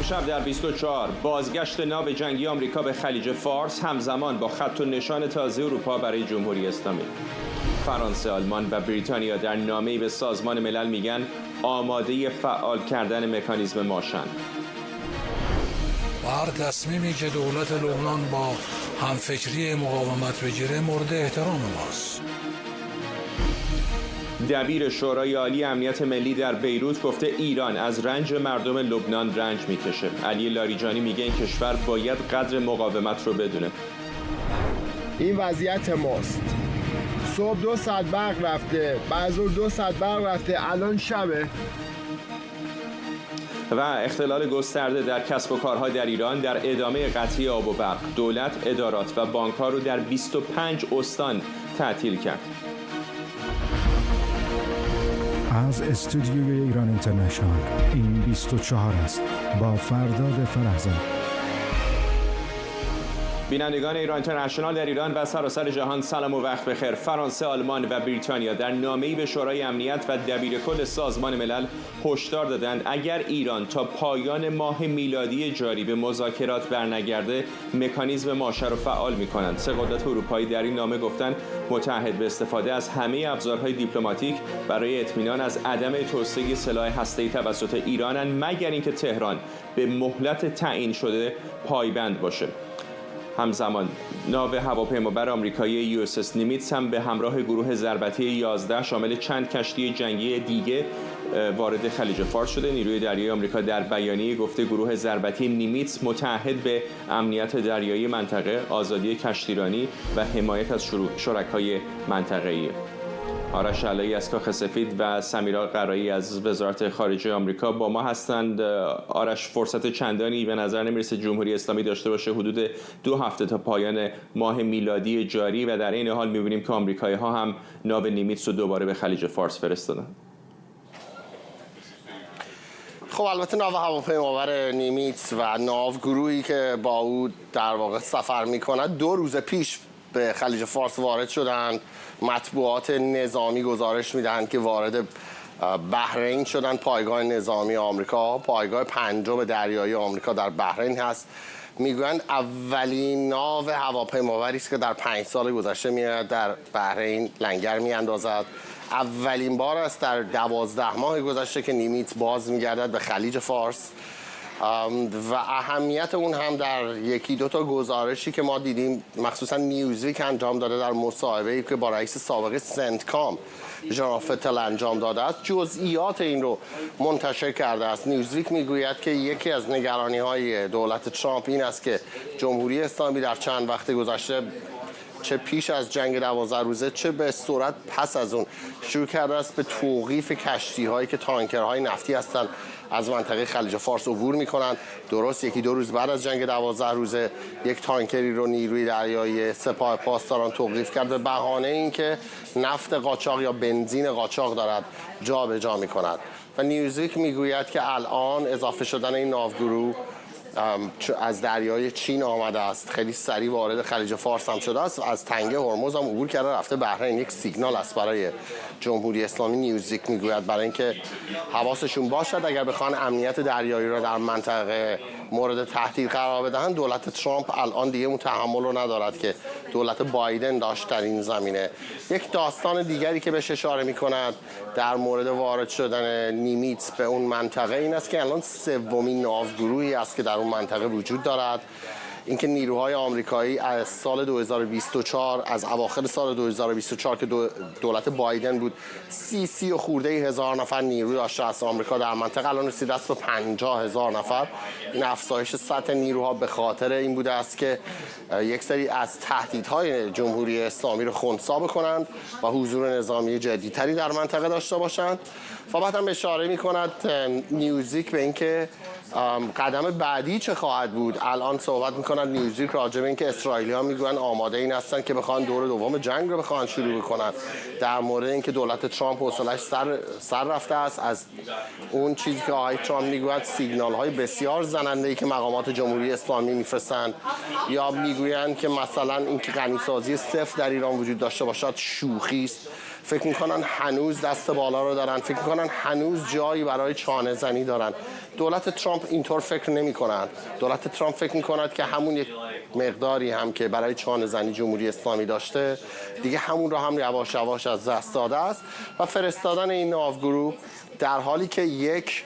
امشب در 24 بازگشت ناو جنگی آمریکا به خلیج فارس همزمان با خط و نشان تازه اروپا برای جمهوری اسلامی. فرانسه، آلمان و بریتانیا در نامه‌ای به سازمان ملل میگن آماده فعال کردن مکانیزم ماشن. و هر تصمیمی که دولت لبنان با همفکری مقاومت بگیره مورد احترام ماست. دبیر شورای عالی امنیت ملی در بیروت گفته ایران از رنج مردم لبنان رنج میکشه. علی لاریجانی میگه این کشور باید قدر مقاومت رو بدونه. این وضعیت ماست. صبح 2 ساعت برق رفته، بعد 2 ساعت برق رفته، الان شبه. و اختلال گسترده در کسب و کارها در ایران در ادامه قطعی آب و برق. دولت، ادارات و بانک‌ها رو در 25 استان تعطیل کرد. از استودیوی ایران اینترنشنال این 24 است با فرداد فرحزاد. بینندگان ایران اینترنشنال در ایران و سراسر جهان سلام و وقت بخیر. فرانسه، آلمان و بریتانیا در نامه‌ای به شورای امنیت و دبیرکل سازمان ملل هشدار دادند اگر ایران تا پایان ماه میلادی جاری به مذاکرات برنگرده مکانیزم ماشه را فعال می‌کنند. سه قدرت اروپایی در این نامه گفتند متعهد به استفاده از همه ابزارهای دیپلماتیک برای اطمینان از عدم توسعه سلاح هسته‌ای توسط ایرانند مگر اینکه تهران به مهلت تعیین شده پایبند باشه. همزمان ناو هواپیمابر آمریکایی USS نیمیتس هم به همراه گروه ضربتی 11 شامل چند کشتی جنگی دیگه وارد خلیج فارس شده. نیروی دریایی آمریکا در بیانیه گفته گروه ضربتی نیمیتس متعهد به امنیت دریایی منطقه، آزادی کشتیرانی و حمایت از شرکای منطقه‌ای. آرش علایی از کاخ سفید و سمیرا قرایی از وزارت خارجه آمریکا با ما هستند. آرش، فرصت چندانی به نظر نمیرسه جمهوری اسلامی داشته باشه حدود 2 هفته تا پایان ماه میلادی جاری و در این حال میبینیم که آمریکایی ها هم ناو نیمیتس رو دوباره به خلیج فارس فرستادن. خب البته ناو هواپیمابر نیمیتس و ناو گروهی که با او در واقع سفر میکند 2 روز پیش به خلیج فارس وارد شدند. مطبوعات نظامی گزارش میدهند که وارد بحرین شدن. پایگاه نظامی آمریکا، پایگاه 5 دریایی آمریکا در بحرین هست. میگویند اولین ناو هواپیمابری است که در 5 سال گذشته میاد در بحرین لنگر میاندازد. اولین بار است در 12 ماه گذشته که نیمیتس باز میگردد به خلیج فارس و اهمیت اون هم در 1-2 تا گزارشی که ما دیدیم مخصوصا نیوزویک انجام داده در مصاحبه‌ای که با رئیس سابق سنتکام ژان فتل انجام داده است جزئیات این رو منتشر کرده است. نیوزویک میگوید که یکی از نگرانی‌های دولت ترامپ این است که جمهوری اسلامی در چند وقت گذشته چه پیش از جنگ 12 روزه چه به صورت پس از اون شروع کرده است به توقیف کشتی‌هایی که تانکرهای نفتی هستند از منطقه خلیج فارس عبور می‌کنند. درست 1-2 روز بعد از جنگ 12 روزه یک تانکری رو نیروی دریایی سپاه پاسداران توقیف کرد به بهانه اینکه نفت قاچاق یا بنزین قاچاق دارد جابجا می‌کند. و نیوزویک میگوید که الان اضافه شدن این ناوگروه از دریای چین آمده است، خیلی سریع وارد خلیج فارس هم شده است، از تنگه هرمز هم عبور کرده رفته بحرین. یک سیگنال است برای جمهوری اسلامی. نیوزویک میگوید برای اینکه حواسشون باشد اگر بخوان امنیت دریایی را در منطقه مورد تهدید قرار بدهند دولت ترامپ الان دیگه اون تحمل رو ندارد که دولت بایدن داشت در این زمینه. یک داستان دیگری که بهش اشاره می‌کند در مورد وارد شدن نیمیتس به اون منطقه این است که الان 3مین ناوگروهی است که در اون منطقه وجود دارد. اینکه نیروهای آمریکایی از سال 2024 از اواخر سال 2024 که دولت بایدن بود 30 خورده هزار نفر نیروی داشته از آمریکا در منطقه الان رسیده است به 50,000 نفر. این افزایش سطح نیروها به خاطر این بوده است که یک سری از تهدیدهای جمهوری اسلامی رو خنثی بکنند و حضور نظامی جدی‌تری در منطقه داشته باشند. و بعد هم اشاره می‌کند نیوزویک به اینکه قدم بعدی چه خواهد بود. الان صحبت میکنن نیوزویک راجع به اینکه اسرائیلی‌ها میگوین آماده این هستن که بخوان دور دوم جنگ رو بخوان شروع بکنن. در مورد اینکه دولت ترامپ حوصله‌اش سر رفته است از اون چیزی که آقای ترامپ میگوید سیگنال‌های بسیار زننده‌ای که مقامات جمهوری اسلامی میفرستند یا میگویند که مثلا اینکه غنیسازی صفر در ایران وجود داشته باشد شوخی است. فکر میکنن هنوز دست بالا رو دارن، فکر میکنن هنوز جایی برای چانه زنی دارن. دولت ترامپ اینطور فکر نمی کنند. دولت ترامپ فکر میکند که همون یک مقداری هم که برای چانه زنی جمهوری اسلامی داشته دیگه همون رو هم یواش یواش از دست داده است و فرستادن این ناوگروه در حالی که یک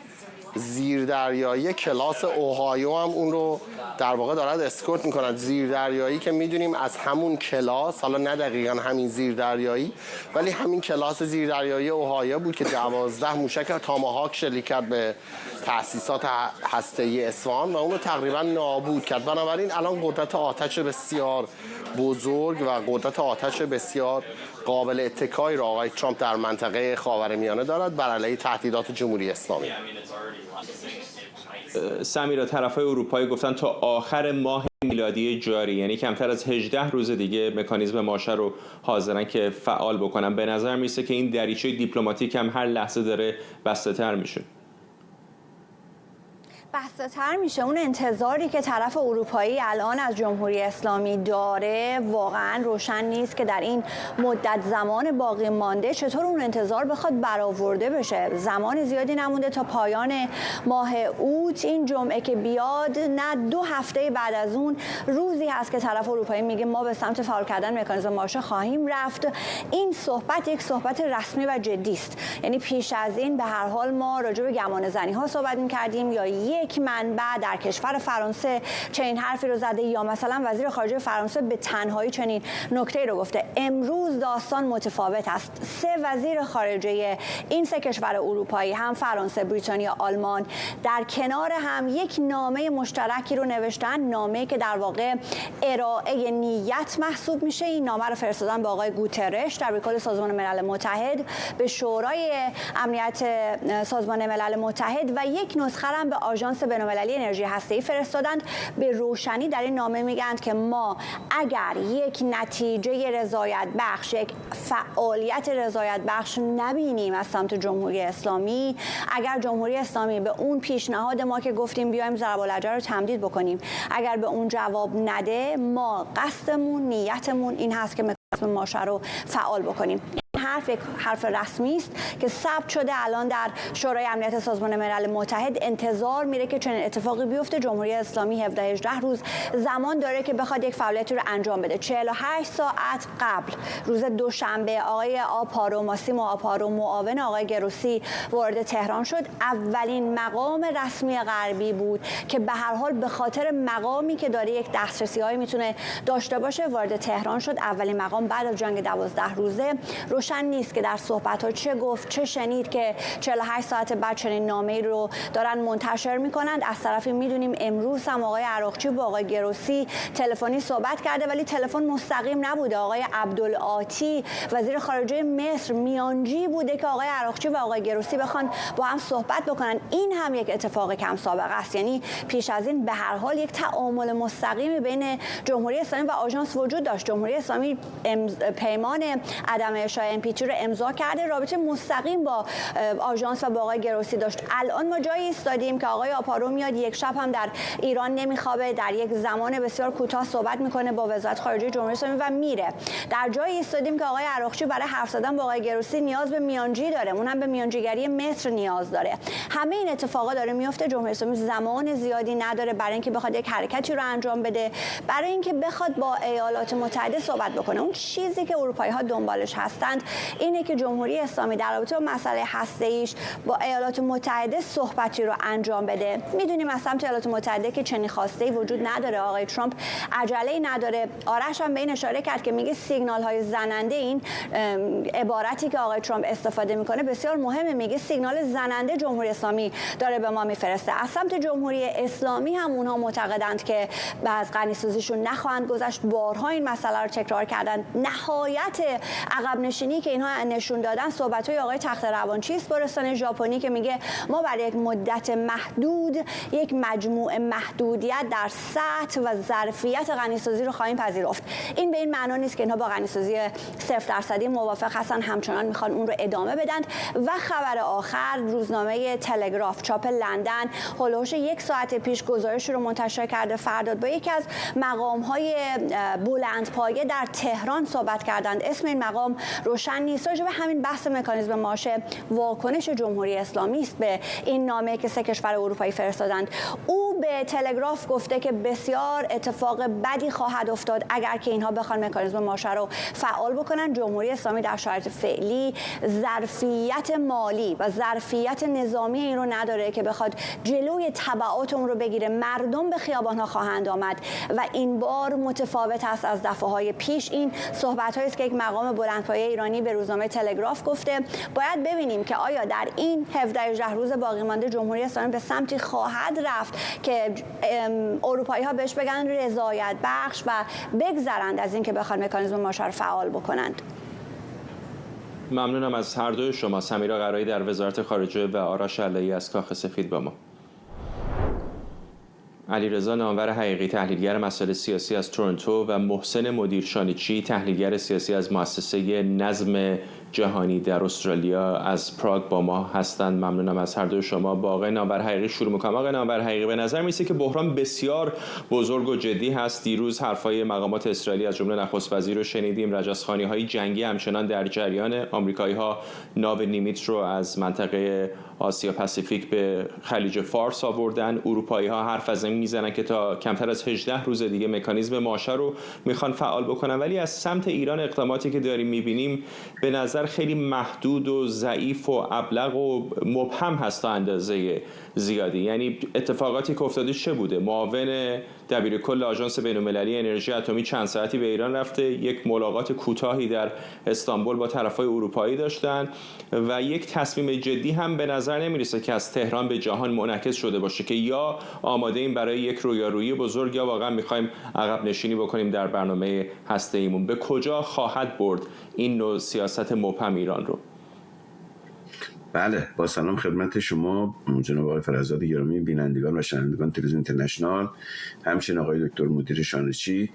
زیردریایی کلاس اوهایو هم اون رو در واقع دارد اسکورت میکنند. زیردریایی که میدونیم از همون کلاس، حالا نه دقیقا همین زیردریایی ولی همین کلاس زیردریایی اوهایو بود که 12 موشک تاماهاک شلیک کرد به تأسیسات هسته‌ای اصفهان و اون رو تقریبا نابود کرد. بنابراین الان قدرت آتش بسیار بزرگ و قدرت آتش بسیار قابل اتکایی را آقای ترامپ در منطقه خاورمیانه دارد بر علیه تهدیدات جمهوری اسلامی. سمیرا، طرفای اروپایی گفتن تا آخر ماه میلادی جاری، یعنی کمتر از 18 روز دیگه مکانیزم ماشه رو حاضرن که فعال بکنن. به نظر میسه که این دریچه دیپلماتیک هم هر لحظه داره بسته‌تر میشه. بسته‌تر میشه. اون انتظاری که طرف اروپایی الان از جمهوری اسلامی داره واقعا روشن نیست که در این مدت زمان باقی مانده چطور اون انتظار بخواد برآورده بشه. زمان زیادی نمونده تا پایان ماه اوت. این جمعه که بیاد، نه 2 هفته بعد از اون روزی هست که طرف اروپایی میگه ما به سمت فعال کردن مکانیزم ماشه خواهیم رفت. این صحبت یک صحبت رسمی و جدی است. یعنی پیش از این به هر حال ما راجع به گمانه‌زنی ها صحبت می‌کردیم یا یک منبع در کشور فرانسه چنین حرفی رو زده یا مثلا وزیر خارجه فرانسه به تنهایی چنین نکته‌ای رو گفته. امروز داستان متفاوت است. 3 وزیر خارجه این 3 کشور اروپایی، هم فرانسه، بریتانیا، آلمان، در کنار هم یک نامه مشترکی رو نوشتن. نامه‌ای که در واقع ارائه نیت محسوب میشه. این نامه رو فرستادن به آقای گوترش در کل سازمان ملل متحد، به شورای امنیت سازمان ملل متحد و یک نسخه هم به آژانس بین‌المللی انرژی هسته‌ای فرستادند. به روشنی در این نامه میگن که ما اگر یک نتیجه رضایت بخش، یک فعالیت رضایت بخش نبینیم از سمت جمهوری اسلامی، اگر جمهوری اسلامی به اون پیشنهاد ما که گفتیم بیایم ضرب الحجر رو تمدید بکنیم، اگر به اون جواب نده، ما قصدمون، نیتمون این هست که مکانیزم ماشه رو فعال بکنیم. حرف رسمی است که ثبت شده الان در شورای امنیت سازمان ملل متحد. انتظار میره که چنین اتفاقی بیفته. جمهوری اسلامی 17-18 روز زمان داره که بخواد یک فعالیتی رو انجام بده. 48 ساعت قبل روز دوشنبه آقای آپارو، ماسیمو آپارو، معاون آقای گروسی وارد تهران شد. اولین مقام رسمی غربی بود که به هر حال به خاطر مقامی که داره یک دسترسی‌هایی میتونه داشته باشه وارد تهران شد. اولین مقام بعد از جنگ 12 روزه. روشن نیست که در صحبت‌ها چه گفت، چه شنید که 48 ساعت بعد چنین نامه‌ای رو دارن منتشر می‌کنند. از طرفی می‌دونیم امروز هم آقای عراقچی با آقای گروسی تلفنی صحبت کرده ولی تلفن مستقیم نبوده. آقای عبدالعاطی وزیر خارجه مصر میانجی بوده که آقای عراقچی و آقای گروسی بخوان با هم صحبت بکنن. این هم یک اتفاق کم سابقه است. یعنی پیش از این به هر حال یک تعامل مستقیم بین جمهوری اسلامی و آژانس وجود داشت. جمهوری اسلامی پیمان عدم اشاعه NPT رو امضا کرده، رابطه مستقیم با آژانس و با آقای گروسی داشت. الان ما جایی ایستادیم که آقای آپارو میاد یک شب هم در ایران نمیخوابه، در یک زمان بسیار کوتاه صحبت میکنه با وزارت خارجه جمهوری اسلامی و میره. در جایی ایستادیم که آقای عراقچی برای حرف زدن با آقای گروسی نیاز به میانجی داره، اون هم به میانجیگری مصر نیاز داره. همه این اتفاقا داره میفته. جمهوری اسلامی زمان زیادی نداره برای اینکه بخواد یک حرکتی رو انجام بده، برای اینکه بخواد با ایالات متحده صحبت بکنه. اون چیزی که اروپایی ها دنبالش هستند اینه که جمهوری اسلامی در رابطه با مسئله هسته‌ایش با ایالات متحده صحبتی رو انجام بده. میدونیم از سمت ایالات متحده که چنین خواسته‌ای وجود نداره. آقای ترامپ عجله‌ای نداره. آرش هم به این اشاره کرد که میگه سیگنال‌های زننده، این عبارتی که آقای ترامپ استفاده میکنه بسیار مهمه. میگه سیگنال زننده جمهوری اسلامی داره به ما میفرسته. از سمت جمهوری اسلامی هم اونها معتقدند که از غنی‌سازیشون نخواهند گذشت. بارها این مسئله رو تکرار کردن. نهایت عقب نشینی که اینها نشون دادن صحبت‌های آقای تخت روانچی است، برستان ژاپنی، که میگه ما برای یک مدت محدود یک مجموعه محدودیت در سطح و ظرفیت غنی‌سازی رو خواهیم پذیرفت. این به این معنا نیست که اینها با غنی‌سازی 0% موافق هستن، همچنان میخوان اون رو ادامه بدن. و خبر آخر، روزنامه تلگراف چاپ لندن هولوش 1 ساعت پیش گزارش رو منتشر کرده. فرداد با یکی از مقام‌های بلندپایه در تهران صحبت کردند. اسم این مقام روشن روشن نیست. راجع به همین بحث مکانیزم ماشه واکنش جمهوری اسلامی است به این نامه که 3 کشور اروپایی فرستادند. او به تلگراف گفته که بسیار اتفاق بدی خواهد افتاد اگر که اینها بخوان مکانیزم ماشه رو فعال بکنن. جمهوری اسلامی در شرایط فعلی ظرفیت مالی و ظرفیت نظامی این رو نداره که بخواد جلوی تبعات اون رو بگیره. مردم به خیابان‌ها خواهند آمد و این بار متفاوت است از دفعه‌های پیش. این صحبت‌هایی است که یک مقام بلندپایه ایرانی به روزنامه تلگراف گفته. باید ببینیم که آیا در این 17 روز باقی مانده جمهوری اسلامی به سمتی خواهد رفت که اروپایی‌ها بهش بگن رضایت بخش و بگذرند از اینکه بخوان مکانیزم ماشه رو فعال بکنند. ممنونم از هر دوی شما. سمیرا قرایی در وزارت خارجه و آرش علایی از کاخ سفید با ما. علیرضا نامور حقیقی تحلیلگر مسائل سیاسی از تورنتو و محسن مدیرشانیچی تحلیلگر سیاسی از مؤسسه نظم جهانی در استرالیا از پراگ با ما هستند. ممنونم از هر دوی شما. با آقای نامور حقیقی شروع می‌کنم. آقای نامور حقیقی، به نظر می‌رسه که بحران بسیار بزرگ و جدی هست. دیروز حرفای مقامات اسرائیلی از جمله نخست وزیر رو شنیدیم. رجزخوانی‌های جنگی همچنان در جریان. آمریکایی‌ها ناو نیمیت رو از منطقه آسیا پاسیفیک به خلیج فارس آوردن. اروپایی‌ها حرف از این میزنن که تا کمتر از 18 روز دیگه مکانیزم ماشه رو میخوان فعال بکنن، ولی از سمت ایران اقداماتی که داریم میبینیم به نظر خیلی محدود و ضعیف و ابلق و مبهم هست تا اندازه زیادی. یعنی اتفاقاتی که افتاده چه بوده؟ معاون دبیر کل آژانس بین‌المللی انرژی اتمی چند ساعتی به ایران رفته، یک ملاقات کوتاهی در استانبول با طرفای اروپایی داشتن و یک تصمیم جدی هم به نظر نمیرسه که از تهران به جهان منعکس شده باشه که یا آماده این برای یک رویارویی بزرگ یا واقعا میخوایم عقب نشینی بکنیم در برنامه هسته‌ایمون. به کجا خواهد برد این نوع سیاست مبهم ایران رو؟ بله، با سلام خدمت شما جناب آقای فرزاد گرامی، بینندگان و شنوندگان تلویزیون اینترنشنال، همچنین آقای دکتر مدیر شانچی.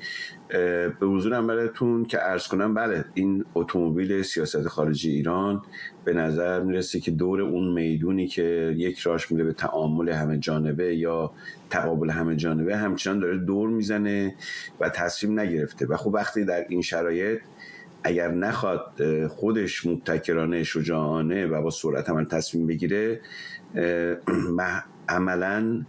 به حضور اولتون که عرض کنم، بله، این اتومبیل سیاست خارجی ایران به نظر میرسه که دور اون میدونی که یک راش میره به تعامل همه جانبه یا تقابل همه جانبه همچنان داره دور میزنه و تصمیم نگرفته. و خب وقتی در این شرایط اگر نخواد خودش مبتکرانه، شجاعانه و با سرعت عمل تصمیم بگیره، عملاً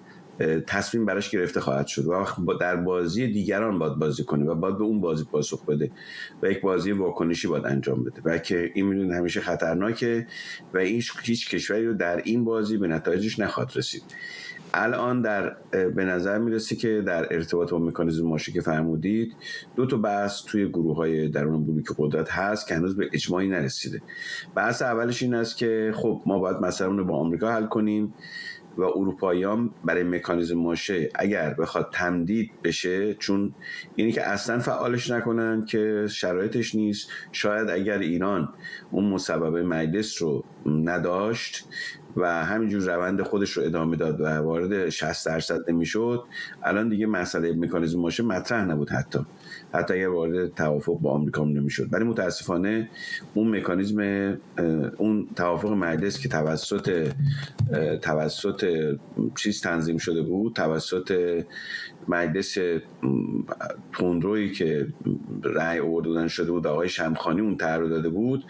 تصمیم براش گرفته خواهد شد و در بازی دیگران باید بازی کنه و باید به اون بازی پاسخ بده و یک بازی واکنشی باید انجام بده و که این میدونید همیشه خطرناکه و هیچ کشوری رو در این بازی به نتایجش نخواهد رسید. الان به نظر میرسه که در ارتباط با مکانیزم ماشه که فرمودید 2 تا بحث توی گروه‌های درون بلوک قدرت هست که هنوز به اجماعی نرسیده. بحث اولش این است که خب ما باید مسئله رو با آمریکا حل کنیم و اروپاییان برای مکانیزم ماشه اگر بخواد تمدید بشه، چون اینی که اصلا فعالش نکنن که شرایطش نیست، شاید اگر ایران اون مسبب مجلس رو نداشت و همینجور روند خودش رو ادامه داد و وارد 60% نمیشد، الان دیگه مسئله مکانیزم ماشه مطرح نبود، حتی اگر وارد توافق با آمریکا نمیشد. ولی متاسفانه اون مکانیزم، اون توافق مجلس که توسط چیز تنظیم شده بود، توسط مجلس تندرویی که رأی آوردن شده بود، آقای شمخانی اون طرح داده بود،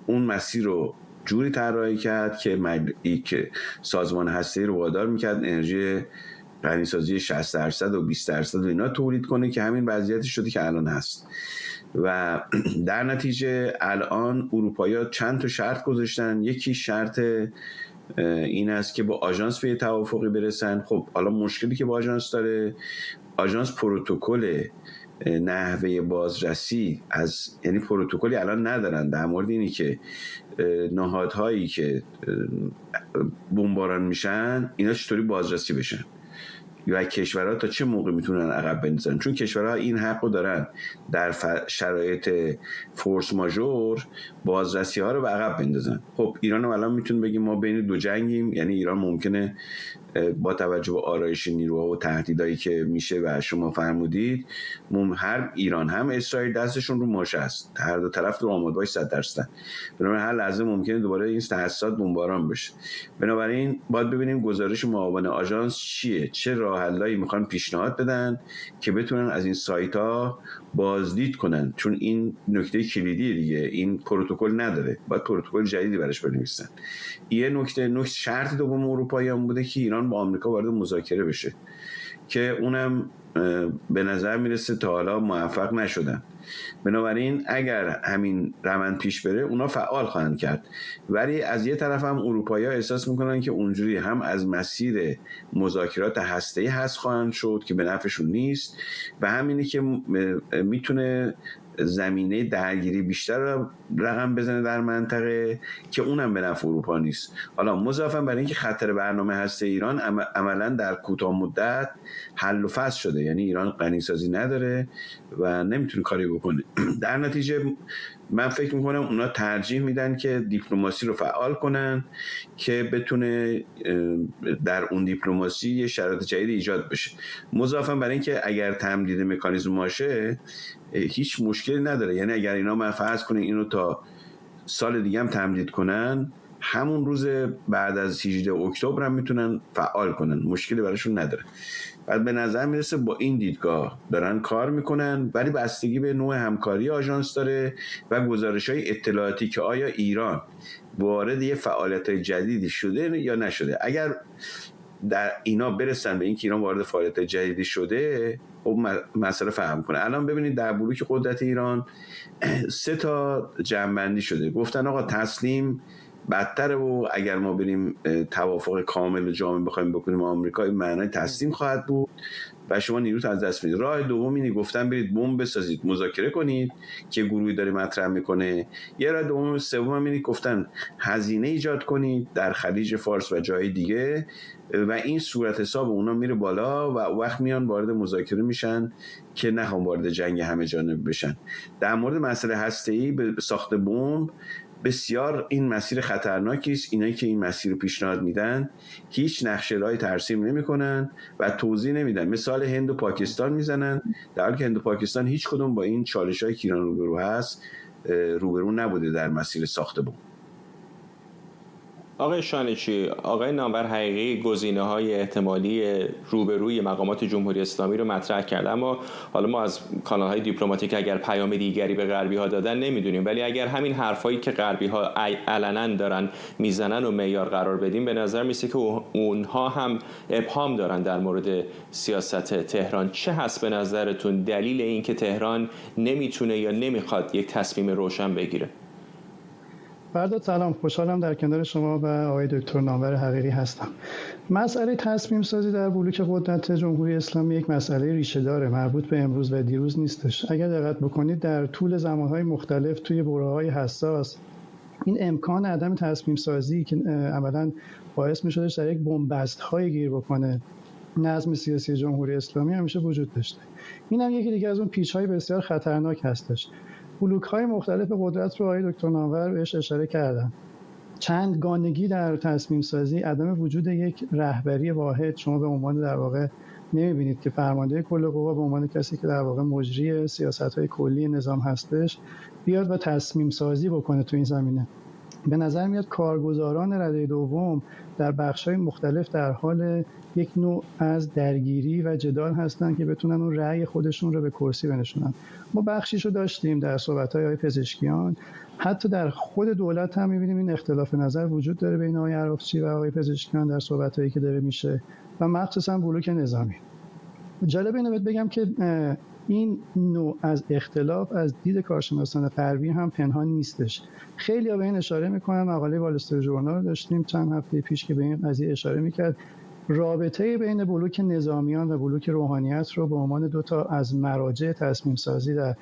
اون مسیر رو جوری طراحی کرد که سازمان هسته‌ای رو وادار می‌کرد انرژی غنیسازی 60% و 20% و اینا تولید کنه که همین وضعیتی شده که الان هست. و در نتیجه الان اروپایی‌ها چند تا شرط گذاشتن. یکی شرط این است که با آژانس به توافقی برسن. خب حالا مشکلی که با آژانس داره، آژانس پروتکل نحوه بازرسی یعنی پروتکلی الان ندارن در مورد اینی که نهادهایی که بمباران میشن اینا چطوری بازرسی بشن و کشورها تا چه موقع میتونن عقب بندازن، چون کشورها این حق رو دارن در شرایط فورس ماژور بازرسی ها رو به عقب بندازن. خب ایران هم الان میتونه بگیم ما بین 2 جنگیم، یعنی ایران ممکنه با توجه به آرایش نیروها و تهدیدایی که میشه و شما فرمودید، هم ایران هم اسرائیل دستشون رو ماشه است، هر دو طرف رو آماده باش 100%. بنابراین هر لحظه ممکنه دوباره این تحسسات بمباران بشه. بنابراین باید ببینیم گزارش معاون آژانس چیه، چه راه حلایی میخوان پیشنهاد بدن که بتونن از این سایت ها بازدید کنن، چون این نکته کلیدی دیگه، این پروتکل نداره، باید پروتکل جدیدی براش بنویسن. یه نکته شرط دوم اروپاییان بوده که ایران با آمریکا وارد مذاکره بشه که اونم به نظر میرسه تا حالا موفق نشدن. بنابراین اگر همین روند پیش بره اونا فعال خواهند کرد، ولی از یه طرف هم اروپایی‌ها احساس میکنن که اونجوری هم از مسیر مذاکرات هسته‌ای حذف خواهند شد که به نفعشون نیست و همینی که میتونه زمینه درگیری بیشتر رو رقم بزنه در منطقه که اونم به نفع اروپا نیست. حالا مضافاً برای اینکه خطر برنامه هسته ایران عملاً در کوتاه مدت حل و فصل شده، یعنی ایران غنیسازی نداره و نمیتونه کاری بکنه. در نتیجه من فکر میکنم اونا ترجیح میدن که دیپلماسی رو فعال کنن که بتونه در اون دیپلماسی یه شرایط جدید ایجاد بشه. مضافاً برای اینکه اگر تمدید مکانیزم باشه هیچ مشکلی نداره، یعنی اگر اینا من فرض کنن اینو تا سال دیگه هم تمدید کنن، همون روز بعد از 18 اکتبر هم میتونن فعال کنن، مشکلی براشون نداره. بعد به نظر میرسه با این دیدگاه دارن کار میکنن، ولی بستگی به نوع همکاری آژانس داره و گزارش‌های اطلاعاتی که آیا ایران وارد یه فعالیت‌های جدیدی شده یا نشده. اگر در اینا برسن به این که ایران وارد فعالیت جدیدی شده، خب مسئله فهم کنه. الان ببینید در بلوک قدرت ایران 3 تا جمع‌بندی شده، گفتن آقا تسلیم بدتره و اگر ما بریم توافق کامل و جامع بخوایم بکنیم آمریکا این معنای تسلیم خواهد بود و شما نیروت از دست میدید. راه دوم اینه گفتن برید بمب بسازید مذاکره کنید که گروهی داره مطرح میکنه. یه راه دوم سوم اینه گفتن هزینه ایجاد کنید در خلیج فارس و جای دیگه و این صورت حساب اونا میره بالا و وقت میان وارد مذاکره میشن که نخوام وارد جنگ همه جانب بشن. در مورد مسئله هسته‌ای به ساخت بمب بسیار این مسیر خطرناکی است. اینایی که این مسیر رو پیشنهاد میدن هیچ نقشه‌ای ترسیم نمی‌کنن و توضیح نمیدن. مثال هند و پاکستان میزنن، در حالی که هند و پاکستان هیچ کدوم با این چالش‌هایی که ایران روبرو هست روبرو نبوده در مسیر ساخت بمب. آقای شانچی، آقای نامور حقیقی گزینه‌های احتمالی روبروی مقامات جمهوری اسلامی رو مطرح کرد، اما حالا ما از کانال‌های دیپلماتیک اگر پیام دیگری به غربی‌ها دادن نمیدونیم، ولی اگر همین حرفایی که غربی‌ها علنا دارن میزنن و معیار قرار بدیم، به نظر میسه که اونها هم ابهام دارن در مورد سیاست تهران. چه هست به نظرتون دلیل این که تهران نمیتونه یا نمیخواد یک تصمیم روشن بگیره؟ فرداد سلام، خوشحالم در کنار شما و آقای دکتر نامور حقیقی هستم. مسئله تصمیم سازی در بلوک قدرت جمهوری اسلامی یک مسئله ریشه داره، مربوط به امروز و دیروز نیستش. اگر دقت بکنید در طول زمانهای مختلف توی برهه‌های حساس این امکان عدم تصمیم سازی که عملاً باعث می‌شدش در یک بن‌بست‌های گیر بکنه نظم سیاسی جمهوری اسلامی همیشه وجود داشته. این هم یکی دیگه از اون پیچ‌های بسیار خطرناک هستش. بلوک‌های مختلف قدرت رو آقای دکتر نامور بهش اشاره کردن. چند گانگی در تصمیم سازی، عدم وجود یک رهبری واحد، شما به عنوان در واقع نمی‌بینید که فرمانده کل قوا به عنوان کسی که در واقع مجری سیاست‌های کلی نظام هستش بیاد و تصمیم سازی بکنه تو این زمینه. به نظر میاد کارگزاران رده دوم در بخش‌های مختلف در حال یک نوع از درگیری و جدال هستن که بتونن اون رأی خودشون رو به کرسی بنشونن. ما بخشیشو داشتیم در صحبت‌های آقای پزشکیان، حتی در خود دولت هم می‌بینیم این اختلاف نظر وجود داره بین آقای عرافچی و آقای پزشکیان در صحبت‌هایی که داره میشه و مخصوصا بلوک نظامی. جالب اینه بگم که این نوع از اختلاف از دید کارشناسان غربی هم پنهان نیستش. خیلی‌ها به این اشاره می‌کنن. مقاله وال استریت ژورنال داشتیم چند هفته پیش که به این قضیه اشاره می‌کرد. رابطه بین بلوک نظامیان و بلوک روحانیت رو به عنوان 2 تا از مراجع تصمیم سازی در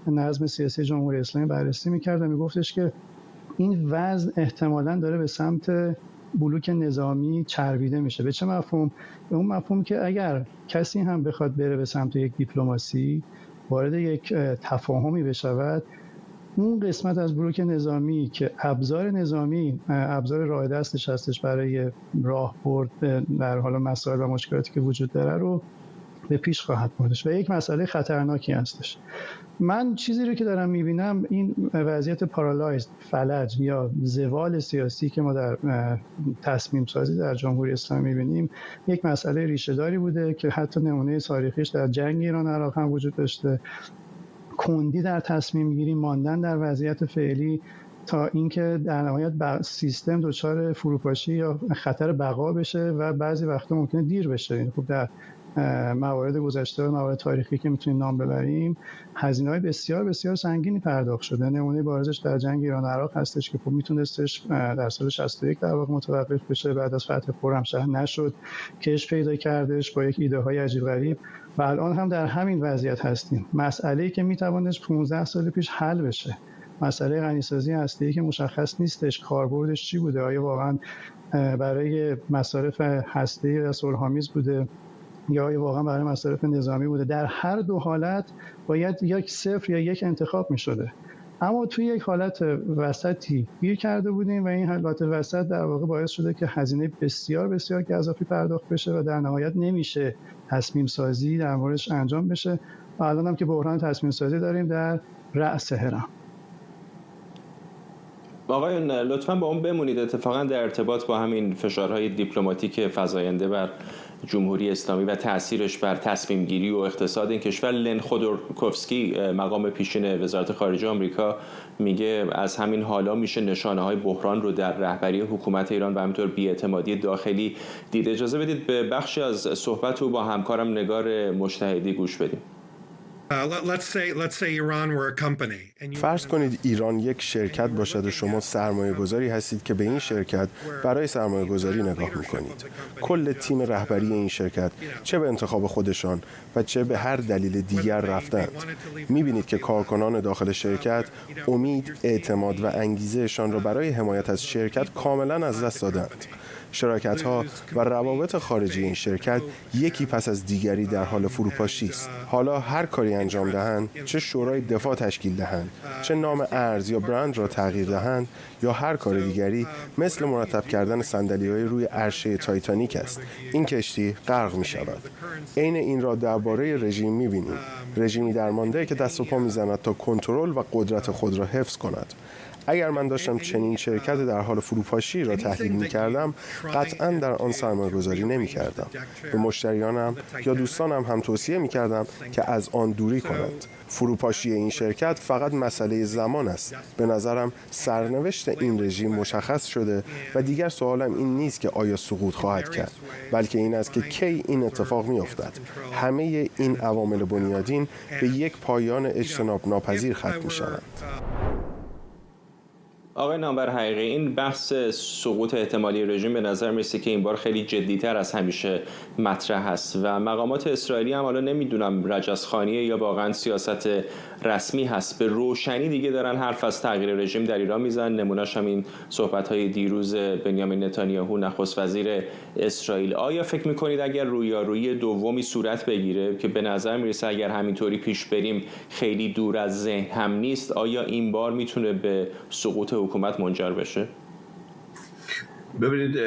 نظم سیاسی جمهوری اسلامی بررسی می‌کرد و میگفتش که این وضع احتمالاً داره به سمت بلوک نظامی چربیده میشه. به چه مفهوم؟ به اون مفهوم که اگر کسی هم بخواد بره به سمت یک دیپلماسی، وارد یک تفاهمی بشود، اون قسمت از بلوک نظامی که ابزار نظامی، ابزار راه دستش هستش برای راهبرد در حال مسائل و مشکلاتی که وجود داره رو به پیش خواهد بردش و یک مسئله خطرناکی هستش. من چیزی رو که دارم میبینم این وضعیت پارالایز، فلج یا زوال سیاسی که ما در تصمیم سازی در جمهوری اسلامی میبینیم یک مسئله ریشه داری بوده که حتی نمونه تاریخیش در جنگ ایران و عراق هم وجود داشته. کندی در تصمیم گیری، ماندن در وضعیت فعلی تا اینکه در نهایت سیستم دچار فروپاشی یا خطر بقا بشه و بعضی وقتا ممکنه دیر بشه. این خب در موارد گذشته و موارد تاریخی که میتونیم نام ببریم هزینه‌های بسیار بسیار سنگینی پرداخت شده. نمونه بارزش در جنگ ایران و عراق هستش که خب میتونستش در سال 61 در واقع متوقف بشه، بعد از فتح خرمشهر نشد، کش پیدا کردش با یک ایده های عجیب غریب و الان هم در همین وضعیت هستیم. مسئله‌ای که میتوانست 15 سال پیش حل بشه، مسئله غنیسازی هسته‌ای که مشخص نیستش کاربردش چی بوده، آیا واقعا برای مصارف هسته‌ای و صلح‌آمیز بوده یا واقعا برای مصارف نظامی بوده. در هر دو حالت باید یک صفر یا یک انتخاب می شده، اما توی یک حالت وسطی گیر کرده بودیم و این حالت وسط در واقع باعث شده که هزینه بسیار بسیار گزافی پرداخت بشه و در نهایت نمیشه تصمیم سازی در موردش انجام بشه و الان هم که بحران تصمیم سازی داریم در رأس هرم. آقایون لطفاً با اون بمونید. اتفاقا در ارتباط با همین فشارهای دیپلماتیک فزاینده بر جمهوری اسلامی و تأثیرش بر تصمیم گیری و اقتصاد این کشور، لن خودورکوفسکی مقام پیشین وزارت خارجه آمریکا میگه از همین حالا میشه نشانه‌های بحران رو در رهبری حکومت ایران و همینطور بی‌اعتمادی داخلی دید. اجازه بدید به بخشی از صحبت رو با همکارم نگار مجتهدی گوش بدیم. فرض کنید ایران یک شرکت باشد و شما سرمایه گذاری هستید که به این شرکت برای سرمایه گذاری نگاه میکنید. کل تیم رهبری این شرکت چه به انتخاب خودشان و چه به هر دلیل دیگر رفتند. میبینید که کارکنان داخل شرکت امید، اعتماد و انگیزهشان را برای حمایت از شرکت کاملا از دست دادند. شراکت‌ها و روابط خارجی این شرکت یکی پس از دیگری در حال فروپاشی است. حالا هر کاری انجام دهند، چه شورای دفاع تشکیل دهند، چه نام ارز یا برند را تغییر دهند یا هر کار دیگری، مثل مرتب کردن صندلی‌های روی عرشه تایتانیک است. این کشتی غرق می‌شود. عین این را درباره رژیم می‌بینیم. رژیمی درمانده که دست و پا می‌زند تا کنترل و قدرت خود را حفظ کند. اگر من داشتم چنین شرکت در حال فروپاشی را تحلیل می‌کردم، قطعاً در آن سرمایه‌گذاری نمی‌کردم. به مشتریانم یا دوستانم هم توصیه می‌کردم که از آن دوری کنند. فروپاشی این شرکت فقط مسئله زمان است. به نظرم سرنوشت این رژیم مشخص شده و دیگر سوالم این نیست که آیا سقوط خواهد کرد، بلکه این است که کی این اتفاق می‌افتد. همه این عوامل بنیادین به یک پایان اجتناب ناپذیر ختم می‌شوند. آقای نامور حقیقی، این بحث سقوط احتمالی رژیم به نظر میرسه که این بار خیلی جدی‌تر از همیشه مطرح است و مقامات اسرائیلی هم حالا نمیدونم رجزخانیه یا واقعا سیاست رسمی هست، به روشنی دیگه دارن حرف از تغییر رژیم در ایران میزنن. نمونه‌اش هم این صحبت‌های دیروز بنیامین نتانیاهو نخست وزیر اسرائیل. آیا فکر می‌کنید اگر رویارویی دومی صورت بگیره که به نظر میرسه اگر همینطوری پیش بریم خیلی دور از ذهن هم نیست، آیا این بار میتونه به سقوط حکومت منجر بشه؟ ببینید،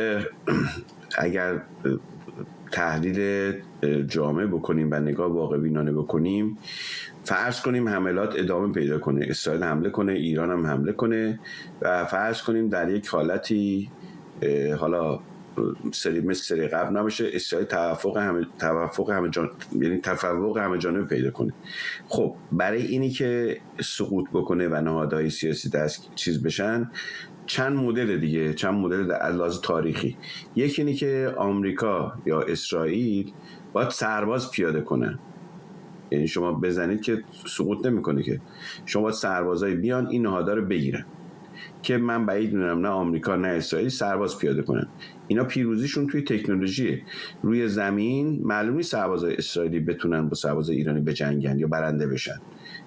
اگر تحلیل جامع بکنیم و نگاه واقع‌بینانه بکنیم، فرض کنیم حملات ادامه پیدا کنه، اسرائیل حمله کنه، ایران هم حمله کنه و فرض کنیم در یک حالتی حالا مثل سری قبل نباشه، اسرائیل تفوق همه جانبه پیدا کنه. خب برای اینی که سقوط بکنه و نهادهای سیاسی دست چیز بشن، چند مدل از لحاظ تاریخی. یکی اینی که آمریکا یا اسرائیل باید سرباز پیاده کنه. یعنی شما بزنید که سقوط نمیکنه، که شما باید سربازای بیان این نهادها رو بگیرن، که من بعید میدونم نه آمریکا نه اسرائیل سرباز پیاده کنن. اینا پیروزیشون توی تکنولوژیه. روی زمین معلوم نیست سربازای اسرائیلی بتونن با سربازای ایرانی بجنگن یا برنده بشن.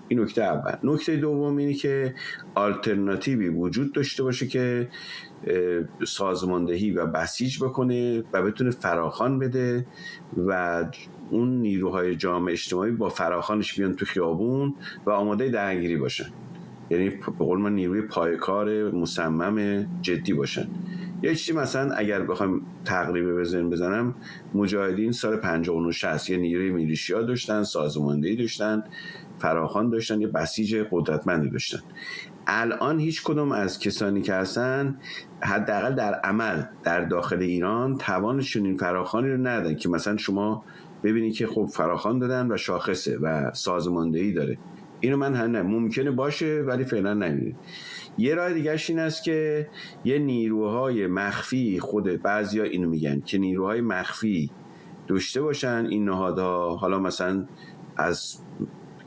این نکته اول. نکته دوم اینه که آلترناتیوی وجود داشته باشه که سازماندهی و بسیج بکنه و بتونه فراخوان بده و اون نیروهای جامعه اجتماعی با فراخوانش بیان تو خیابون و آماده درگیری باشن. یعنی به قول من نیروی پایکار مصمم جدی باشن. یه چیزی مثلا اگر بخوام تقریبی بزنم، مجاهدین سال 59 60 یه نیروی میلیشیا داشتن، سازماندهی داشتن، فراخوان داشتن، یه بسیج قدرتمندی داشتن. الان هیچ کدوم از کسانی که هستن حداقل در عمل در داخل ایران توانشون این فراخوانی رو ندادن که مثلا شما ببینید که خب فراخوان دادن و شاخصه و سازماندهی داره. اینو من هم ممکنه باشه ولی فعلا نمیدونم. یه راه دیگه‌اش این است که یه نیروهای مخفی، خود بعضیا اینو میگن که نیروهای مخفی داشته باشن این نهادها، حالا مثلا از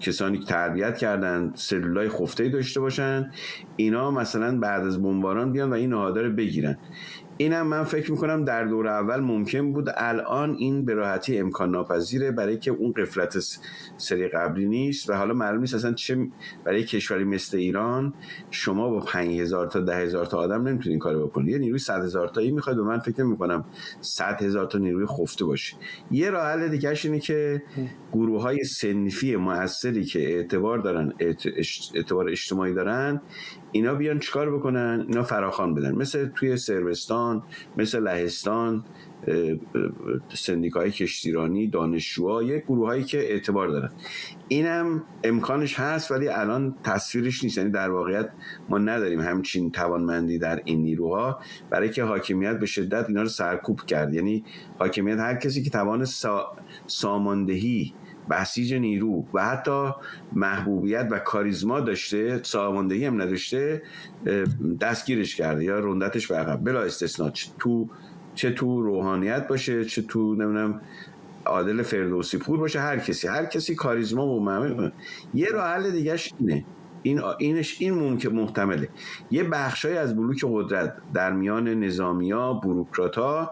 کسانی که تربیت کردن سلولای خفته‌ای داشته باشن، اینا مثلا بعد از بمباران بیان و این نهادها رو بگیرن. اینم من فکر میکنم در دور اول ممکن بود، الان این به راحتی امکان ناپذیره برای که اون غفلت سری قبلی نیست و حالا معلوم نیست اصلا چه برای کشوری مثل ایران شما با 5000 تا 10000 تا آدم نمیتونید این کارو بکنید. یه نیروی 100000 تایی میخواد و من فکر نمیکنم 100000 تا نیروی خفته باشه. یه راه حل دیگه‌اش اینه که گروه‌های صنفی مؤثری که اعتبار دارن، اعتبار اجتماعی دارن، اینا بیان چیکار بکنن؟ اینا فراخوان بدن، مثل توی صربستان، مثل لهستان، سندیکای کشتیرانی، دانشجوها، یک گروهایی که اعتبار دارن. اینم امکانش هست ولی الان تصویرش نیست. یعنی در واقعیت ما نداریم همچین توانمندی در این نیروها، برای که حاکمیت به شدت اینا رو سرکوب کرد. یعنی حاکمیت هر کسی که توان ساماندهی، بسیج نیرو و حتی محبوبیت و کاریزما داشته، ساماندهی هم نداشته، دستگیرش کرده یا رندتش به عقب بلا استثناء، چه تو روحانیت باشه، چه تو نمیدونم عادل فردوسی پور باشه، هر کسی کاریزما و محبوب. یه راه حل دیگه‌اش اینه، این ممکن محتمله یه بخشای از بلوک قدرت در میان نظامیا، بوروکرات‌ها،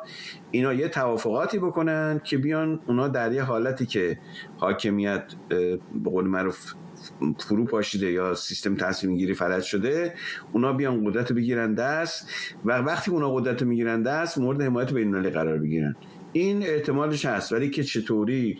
اینا یه توافقاتی بکنن که بیان اونا در یه حالتی که حاکمیت به قول معروف فرو پاشیده یا سیستم تصمیم گیری فلج شده، اونا بیان قدرت رو بگیرن دست و وقتی اونا قدرت رو میگیرن دست مورد حمایت بین‌المللی قرار بگیرن. این احتمالش هست ولی که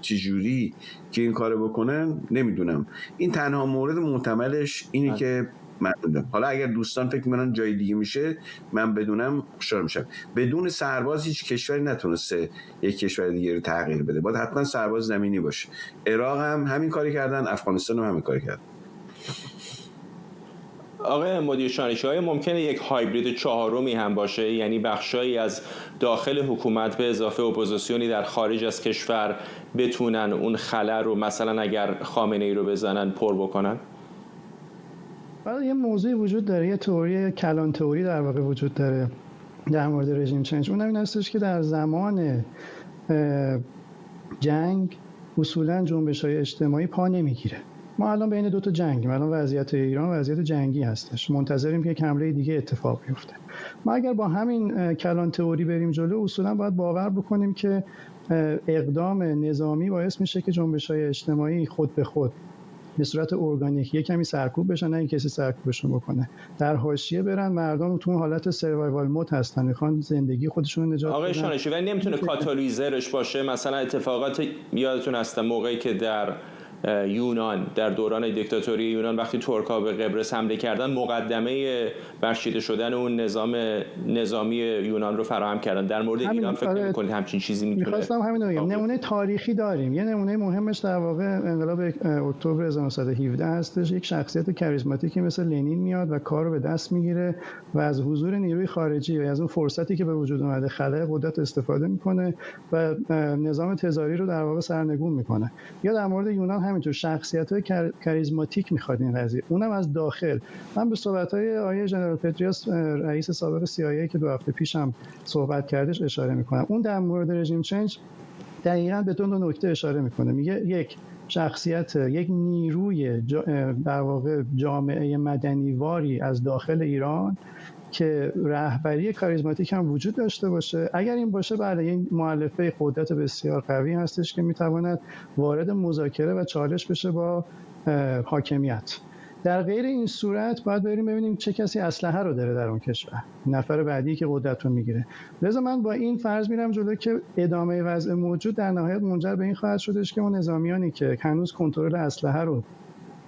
چجوری که این کارو بکنن نمیدونم. این تنها مورد محتملش اینی که من بدونم. حالا اگر دوستان فکر می‌کنن جای دیگه میشه من بدونم خوشحال میشم. بدون سرباز هیچ کشوری نتونسته یک کشور دیگه رو تغییر بده، باید حتما سرباز زمینی باشه. عراق هم همین کاری کردن، افغانستان هم همین کاری کردن. آقای مدیر شانشی‌های ممکنه یک هایبرید چهارمی هم باشه، یعنی بخشایی از داخل حکومت به اضافه اپوزیسیونی در خارج از کشور بتونن اون خلأ رو مثلا اگر خامنه‌ای رو بزنن پر بکنن؟ یه موضوعی وجود داره، یه تئوری کلان تئوری در واقع وجود داره در مورد رژیم چنج. اون این هستش که در زمان جنگ اصولاً جنبش‌های اجتماعی پا نمیگیره. ما الان بین دو تا جنگیم، الان وضعیت ایران وضعیت جنگی هستش، منتظریم که یک حمله دیگه اتفاق بیفته. ما اگر با همین کلان تئوری بریم جلو، اصولاً باید باور بکنیم که اقدام نظامی باعث میشه که جنبش‌های اجتماعی خود به خود به صورت ارگانیک یک کمی سرکوب بشن، نه این کسی سرکوبشون بکنه، در حاشیه برن. مردم تو حالت سروایوال مود هستن، میخوان زندگی خودشون رو نجات بدن. آقای شانشی ولی نمیتونه کاتالیزرش باشه؟ مثلا اتفاقات یادتون هست موقعی که در یونان در دوران دیکتاتوری یونان وقتی ترک‌ها به قبرس حمله کردن، مقدمه برچیده شدن اون نظامی یونان رو فراهم کردن. در مورد ایران فکر نمی‌کنید همچین چیزی میتونه؟ می‌خواستم همین رو بگم. نمونه تاریخی داریم. یه نمونه مهمش در واقع انقلاب اکتبر 1917 هستش. یک شخصیت کاریزماتیکی مثل لنین میاد و کار رو به دست میگیره و از حضور نیروی خارجی و از اون فرصتی که به وجود اومده خلأ قدرت استفاده میکنه و نظام تزاری رو در واقع سرنگون میکنه. یا در مورد یونان همینطور شخصیت‌های کاریزماتیک میخواد این قضیه، اونم از داخل. من به صحبت‌های آقای ژنرال پتریاس رئیس سابق CIA که 2 هفته پیش هم صحبت کردش اشاره میکنم. اون در مورد رژیم چنج دقیقاً به دو نکته اشاره میکنه. میگه یک شخصیت، یک نیروی در واقع جامعه مدنیواری از داخل ایران که رهبری کاریزماتیک هم وجود داشته باشه. اگر این باشه بله این مؤلفه قدرت بسیار قوی هستش که میتواند وارد مذاکره و چالش بشه با حاکمیت. در غیر این صورت باید بریم ببینیم چه کسی اسلحه رو داره در اون کشور، نفر بعدی که قدرت رو میگیره. لذا من با این فرض میرم جلو که ادامه وضع موجود در نهایت منجر به این خواهد شدش که اون نظامیانی که هنوز کنترل اسلحه رو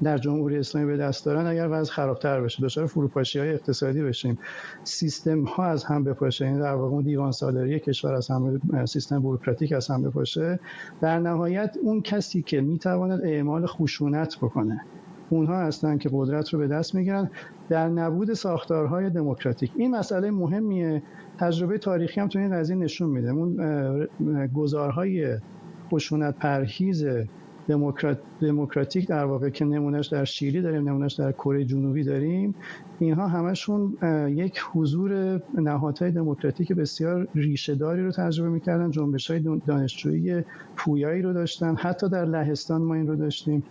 در جمهوری اسلامی به دست دارن اگر وضع خرابتر بشه، دچار فروپاشی‌های اقتصادی بشیم، سیستم‌ها از هم بپاشه، این در واقع دیوان سالاری کشور از هم، سیستم بوروکراتیک از هم بپاشه، در نهایت اون کسی که میتواند اعمال خشونت بکنه اونها هستن که قدرت رو به دست میگیرن در نبود ساختارهای دموکراتیک. این مسئله مهمیه. تجربه تاریخی هم تو این قضیه نشون میده. اون گزارهای خشونت پرهیز دموکراتیک در واقع که نمونهش در شیلی داریم، نمونهش در کره جنوبی داریم، اینها همشون یک حضور نهادهای دموکراتیک بسیار ریشه‌داری رو تجربه می‌کردن، جنبش‌های دانشجویی پویایی رو داشتن، حتی در لهستان ما این رو داشتیم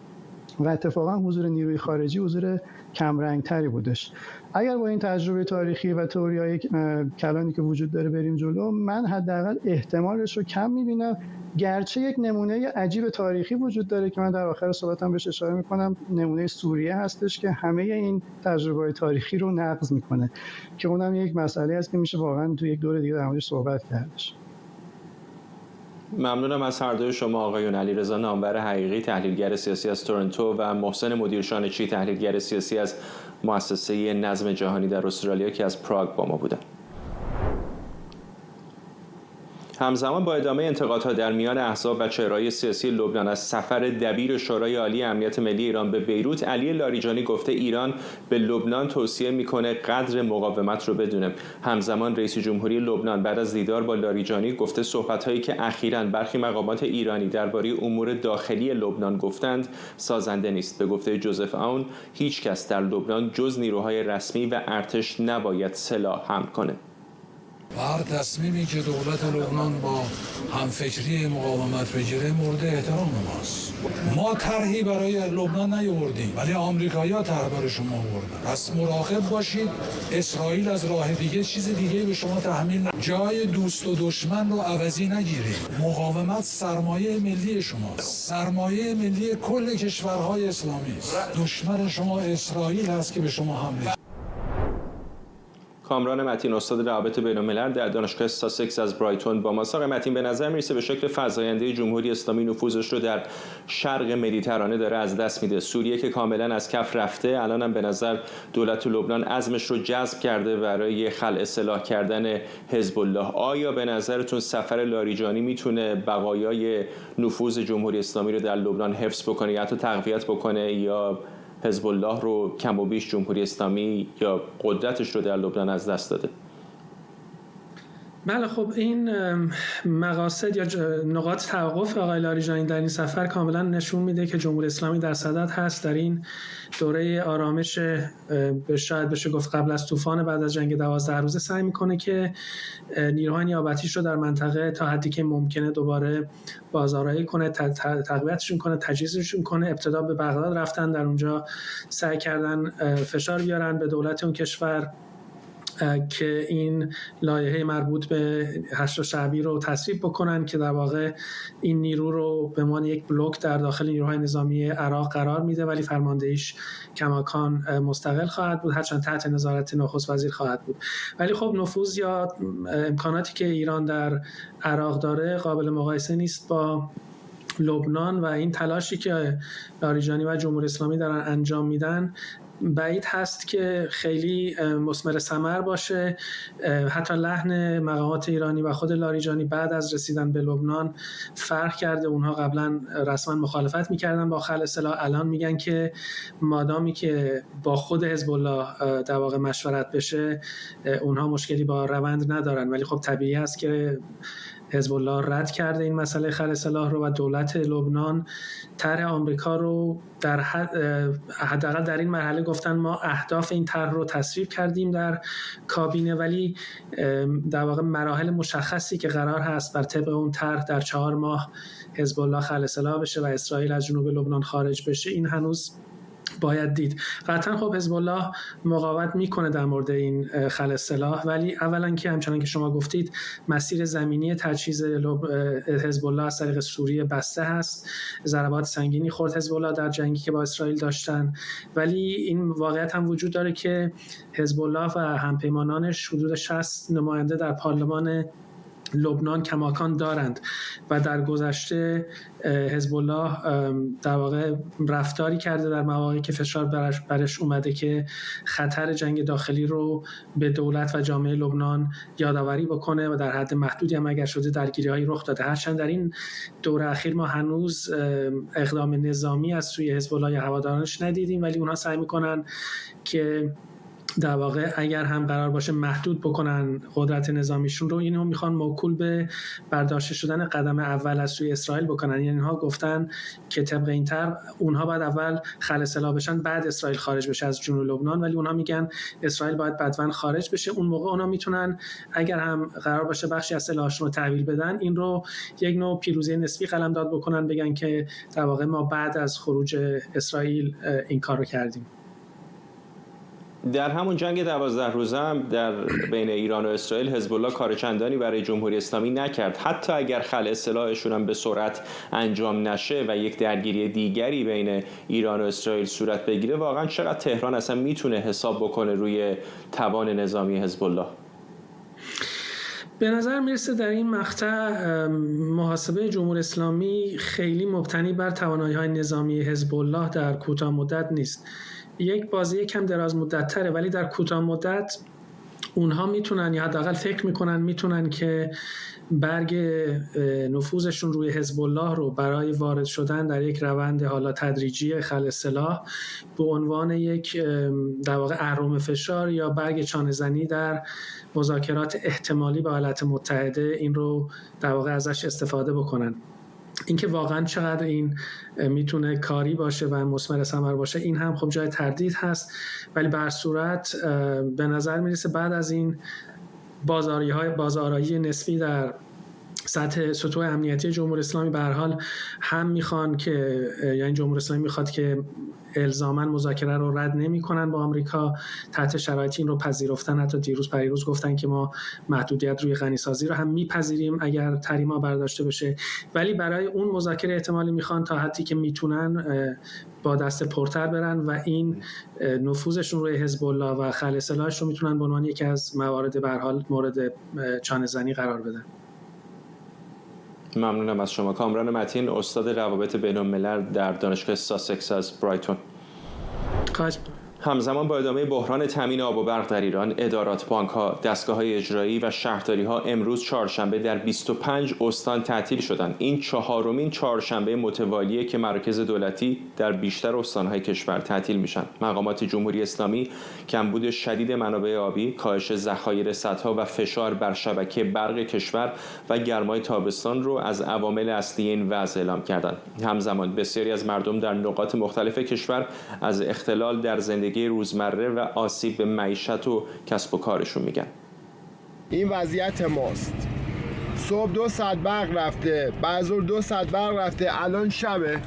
و اتفاقا حضور نیروی خارجی حضور کمرنگتری بودش. اگر با این تجربه تاریخی و تئوری‌های کلانی که وجود داره بریم جلو، من حداقل احتمالش رو کم می‌بینم، گرچه یک نمونه عجیب تاریخی وجود داره که من در آخر صحبتم بهش اشاره می‌کنم، نمونه سوریه هستش که همه این تجربه‌های تاریخی رو نقض می‌کنه، که اونم یک مسئله است که میشه واقعا تو یک دوره دیگه در موردش صحبت کردش. ممنونم از هر دوی شما آقایون. علیرضا نامور حقیقی، تحلیلگر سیاسی از تورنتو، و محسن مدیرشانچی، تحلیلگر سیاسی از مؤسسه نظم جهانی در استرالیا که از پراگ با ما بودن. همزمان با ادامه انتقادها در میان احزاب و چهره‌های سیاسی لبنان از سفر دبیر شورای عالی امنیت ملی ایران به بیروت، علی لاریجانی گفته ایران به لبنان توصیه میکنه قدر مقاومت رو بدونه. همزمان رئیس جمهوری لبنان بعد از دیدار با لاریجانی گفته صحبت‌هایی که اخیراً برخی مقامات ایرانی درباره امور داخلی لبنان گفتند سازنده نیست. به گفته جوزف آون، هیچ کس در لبنان جز نیروهای رسمی و ارتش نباید سلاح حمل کنه. و هر تصمیمی که دولت لبنان با همفکری مقاومت بگیره مورد احترام ماست. ما طرحی برای لبنان نیاوردیم، ولی آمریکایی‌ها طرح برای شما آوردن. پس مراقب باشید اسرائیل از راه دیگه چیز دیگه به شما تحمیل جای دوست و دشمن رو عوضی نگیرید. مقاومت سرمایه ملی شماست، سرمایه ملی کل کشورهای اسلامی است. دشمن شما اسرائیل هست که به شما حمله. کامران متین، استاد روابط بین‌الملل در دانشگاه ساسکس از برایتون با ماست. آقای متین، به نظر میرسه به شکل فزاینده جمهوری اسلامی نفوذش رو در شرق مدیترانه داره از دست میده. سوریه که کاملا از کف رفته، الان هم به نظر دولت لبنان عزمش رو جذب کرده برای خلع سلاح کردن حزب الله. آیا به نظرتون سفر لاریجانی میتونه بقایای نفوذ جمهوری اسلامی رو در لبنان حفظ بکنه یا حتی تقویت بکنه، یا حزب الله رو کم و بیش جمهوری اسلامی یا قدرتش رو در لبنان از دست داده؟ بله، خب این مقاصد یا نقاط توقف آقای لاریجانی در این سفر کاملا نشون میده که جمهوری اسلامی در صدد هست در این دوره آرامش، شاید بشه گفت قبل از طوفان بعد از جنگ 12 روزه، سعی میکنه که نیروهای نیابتیش رو در منطقه تا حدی که ممکنه دوباره بازآرایی کنه، تقویتشون کنه، تجهیزشون کنه. ابتدا به بغداد رفتن، در اونجا سعی کردن فشار بیارن به دولت اون کشور که این لایحه مربوط به حشد شعبی رو تصویب بکنن که در واقع این نیرو رو به عنوان یک بلوک در داخل نیروهای نظامی عراق قرار میده، ولی فرماندهیش کماکان مستقل خواهد بود، هرچند تحت نظارت نخست وزیر خواهد بود. ولی خب نفوذ یا امکاناتی که ایران در عراق داره قابل مقایسه نیست با لبنان، و این تلاشی که لاریجانی و جمهوری اسلامی دارن انجام میدن بعید هست که خیلی مثمر ثمر باشه. حتی لحن مقامات ایرانی و خود لاریجانی بعد از رسیدن به لبنان فرق کرده. اونها قبلا رسما مخالفت میکردن با خلع سلاح، الان میگن که مادامی که با خود حزب الله در واقع مشورت بشه اونها مشکلی با روند ندارن. ولی خب طبیعی است که حزب الله رد کرده این مسئله خلع سلاح رو و دولت لبنان طرح آمریکا رو در حداقل در این مرحله گفتن ما اهداف این طرح رو تصویب کردیم در کابینه، ولی در واقع مراحل مشخصی که قرار هست بر طبق اون طرح در 4 ماه حزب الله خلع سلاح بشه و اسرائیل از جنوب لبنان خارج بشه، این هنوز باید دید. قطعا خب حزب الله مقاومت میکنه در مورد این خلع سلاح، ولی اولا که همچنان که شما گفتید مسیر زمینی تجهیز حزب الله از طریق سوریه بسته هست. ضربات سنگینی خورد حزب الله در جنگی که با اسرائیل داشتن، ولی این واقعیت هم وجود داره که حزب الله و همپیمانانش حدود 60 نماینده در پارلمان لبنان کماکان دارند و در گذشته حزب الله در واقع رفتاری کرده در مواقعی که فشار برش اومده که خطر جنگ داخلی رو به دولت و جامعه لبنان یادآوری بکنه و در حد محدودی هم اگر شده درگیری‌هایی رخ داده. هرچند در این دوره اخیر ما هنوز اقدام نظامی از سوی حزب الله یا هوادارانش ندیدیم، ولی اونها سعی میکنن که در واقع اگر هم قرار باشه محدود بکنن قدرت نظامیشون رو، اینو میخوان موکول به برداشته شدن قدم اول از سوی اسرائیل بکنن. یعنی اینها گفتن که طبق این طرح اونها باید اول خلع سلاح بشن بعد اسرائیل خارج بشه از جنوب لبنان، ولی اونها میگن اسرائیل باید بدون خارج بشه. اون موقع اونها میتونن اگر هم قرار باشه بخشی از سلاحشون رو تحویل بدن، این رو یک نوع پیروزی نسبی قلمداد بکنن، بگن که در واقع ما بعد از خروج اسرائیل این کار رو کردیم. در همون جنگ 12 روزه هم در بین ایران و اسرائیل حزب الله کار چندانی برای جمهوری اسلامی نکرد. حتی اگر خلع سلاحشون هم به سرعت انجام نشه و یک درگیری دیگری بین ایران و اسرائیل صورت بگیره، واقعا چقدر تهران اصلا میتونه حساب بکنه روی توان نظامی حزب الله؟ به نظر میرسه در این مقطع محاسبه جمهوری اسلامی خیلی مبتنی بر توانایی‌های نظامی حزب الله در کوتاه مدت نیست. یک بازی کم دراز مدت تره، ولی در کوتاه مدت اونها میتونن یا حداقل فکر میکنن میتونن که برگ نفوذشون روی حزب الله رو برای وارد شدن در یک روند حالا تدریجی خلع سلاح به عنوان یک در واقع اهرم فشار یا برگ چانه‌زنی در مذاکرات احتمالی با ایالات متحده این رو در واقع ازش استفاده بکنن. اینکه واقعا چقدر این میتونه کاری باشه و مثمر ثمر باشه، این هم خب جای تردید هست، ولی به هر صورت به نظر میرسه بعد از این بازآرایی نسبی در سطح سطوح امنیتی جمهوری اسلامی به هر حال هم میخوان که یعنی جمهوری اسلامی میخواد که الزاما مذاکره رو رد نمی‌کنن با آمریکا، تحت شرایطی این رو پذیرفتن. حتی دیروز پریروز گفتن که ما محدودیت روی غنیسازی رو هم میپذیریم اگر تحریما برداشته بشه، ولی برای اون مذاکره احتمالی میخوان تا حدی که میتونن با دست پرتر برن و این نفوذشون روی حزب الله و خلع سلاحش رو میتونن به عنوان یکی از موارد به هر حال مورد چانه‌زنی قرار بدن. ممنونم از شما. کامران متین، استاد روابط بین‌الملل در دانشگاه ساسکس از برایتون. همزمان با ادامه بحران تامین آب و برق در ایران، ادارات، بانک‌ها، دستگاه‌های اجرایی و شهرداری‌ها امروز چهارشنبه در 25 استان تعطیل شدند. این چهارمین چهارشنبه متوالیه که مراکز دولتی در بیشتر استان‌های کشور تعطیل میشن. مقامات جمهوری اسلامی کمبود شدید منابع آبی، کاهش ذخایر سدها و فشار بر شبکه برق کشور و گرمای تابستان رو از عوامل اصلی این وضع اعلام کردند. همزمان بسیاری از مردم در نقاط مختلف کشور از اختلال در زندگی روزمره و آسیب به معیشت و کسب و کارشون میگن. این وضعیت ماست. صبح 2 ساعت برق رفته، بعد ظهر 2 ساعت برق رفته، الان شبه.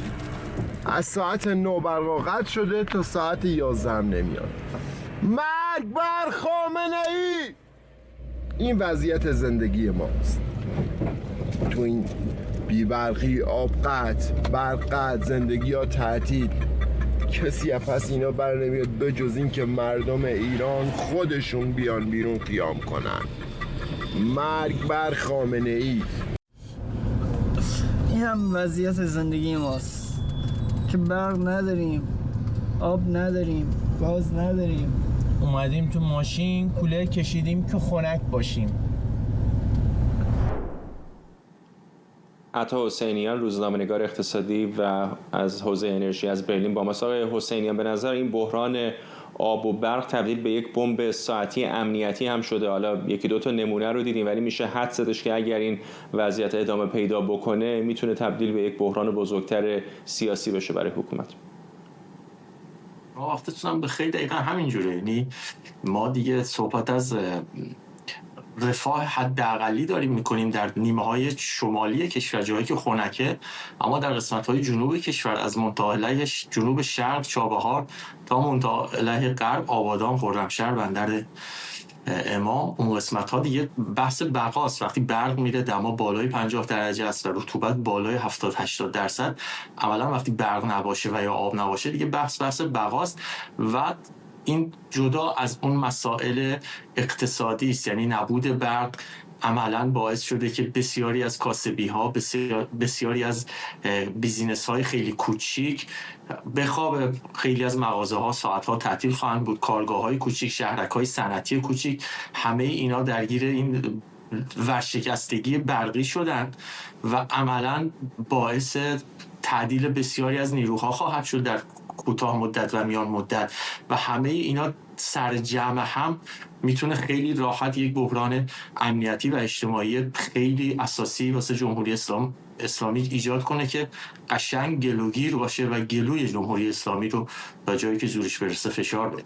از ساعت 9 برق قطع شده تا ساعت 11 هم نمیاد. مرگ بر خامنه‌ای! این وضعیت زندگی ماست. تو این بی‌برقی، آب قطع، برق قطع، زندگی ها تعطیل. کسی پس اینا بر نمیاد به جز این که مردم ایران خودشون بیان بیرون قیام کنن. مرگ بر خامنه ای. این هم وضعیت زندگی ماست که برق نداریم، آب نداریم، گاز نداریم. اومدیم تو ماشین کولر کشیدیم که خنک باشیم. عطا حسینیان، روزنامه‌نگار اقتصادی و از حوزه انرژی از برلین با ما. آقای حسینیان، به نظر این بحران آب و برق تبدیل به یک بمب ساعتی امنیتی هم شده. حالا یکی دو تا نمونه رو دیدیم، ولی میشه حد زدش که اگر این وضعیت ادامه پیدا بکنه میتونه تبدیل به یک بحران بزرگتر سیاسی بشه برای حکومت. وقتتون هم بخیر. دقیقا همینجوره. یعنی ما دیگه صحبت از رفاه حداقلی داریم میکنیم در نیمه‌های شمالی کشور، جایی که خنکه، اما در قسمت‌های جنوب کشور از منطقه جنوب شرق چابهار تا منطقه غرب آبادان، خرمشهر، بندر امام، اون قسمت‌ها دیگه بحث بقاست. وقتی برق میره دما بالای 50 درجه است و رطوبت بالای 70-80%، عملاً وقتی برق نباشه و یا آب نباشه دیگه بحث بقاست و این جدا از اون مسائل اقتصادی است. یعنی نبود برق عملاً باعث شده که بسیاری از کاسبی‌ها، بسیاری از بیزینس‌های خیلی کوچیک به خواب خیلی از مغازه‌ها ساعت‌ها تعطیل خواهند بود. کارگاه‌های کوچیک، شهرک‌های صنعتی کوچیک، همه اینا درگیر این ورشکستگی برقی شدن و عملاً باعث تعدیل بسیاری از نیروها خواهد شد در کوتاه مدت و میان مدت و همه اینا سر جمع هم میتونه خیلی راحت یک بحران امنیتی و اجتماعی خیلی اساسی واسه جمهوری اسلامی ایجاد کنه که قشنگ گلوگیر باشه و گلوی جمهوری اسلامی رو تا جایی که زورش برسه فشار بده.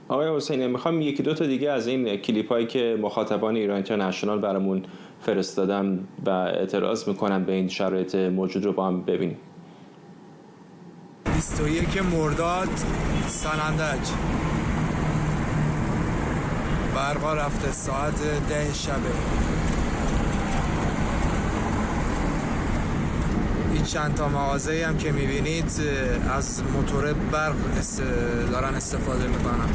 آقای حسینی، میخوام یکی دو تا دیگه از این کلیپ هایی که مخاطبان ایران اینترنشنال برامون فرستادن و اعتراض میکنن به این شرایط موجود رو با هم ببینیم. 21 مرداد سنندج برقا رفته ساعت 10 شبه. این چند تا مغازه‌ای هم که میبینید از موتور برق دارن استفاده میکنن.